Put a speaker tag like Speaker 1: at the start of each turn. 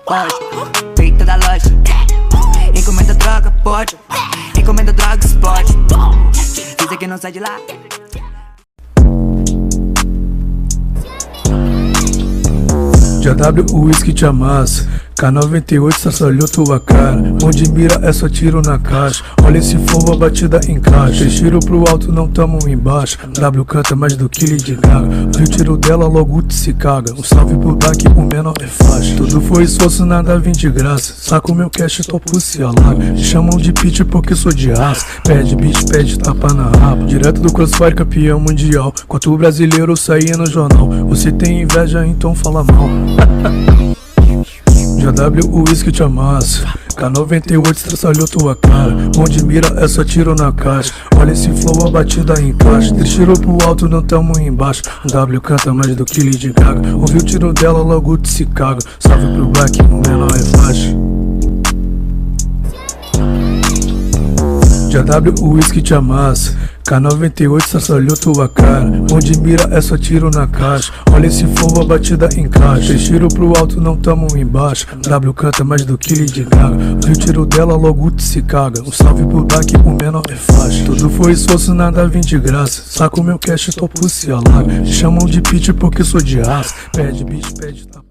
Speaker 1: Pode, feita da loja. Encomenda droga, pode. Encomenda droga, explode. Diz que não sai de lá.
Speaker 2: JW, o uísque te amassa. K98 estraçalhou tua cara. Onde mira é só tiro na caixa. Olha esse fogo, a batida encaixa. Três tiro pro alto, não tamo embaixo. W canta mais do que Lady Gaga. Viu o tiro dela, logo te se caga. Um salve pro Dark, o menor é faixa. Tudo foi esforço, nada vem de graça. Saco meu cash, topo se alaga. Me chamam de pitch porque sou de raça. Pede beat, pede tapa na raba. Direto do Crossfire, campeão mundial. Quanto brasileiro saía no jornal. Você tem inveja, então fala mal. JW, o uísque te amassa. K98 estraçalhou tua cara. Onde mira é só tiro na caixa. Olha esse flow, a batida encaixa. Três tiro pro alto, não tamo embaixo. W canta mais do que Lady Gaga. Ouviu o tiro dela, logo te se caga. Salve pro Black, o menor é faixa. JW, o uísque te amassa. K98 estraçalhou tua cara. Onde mira é só tiro na caixa. Olha esse fogo, a batida encaixa. Três tiro pro alto, não tamo embaixo. W canta mais do que Lady Gaga. Viu o tiro dela, logo te se caga. Um salve pro Dark, o menor é faixa. Tudo foi esforço, nada vem de graça. Saco meu cash, topo se alaga. Me chamam de pitch porque sou de raça. Pede beat, pede tapa.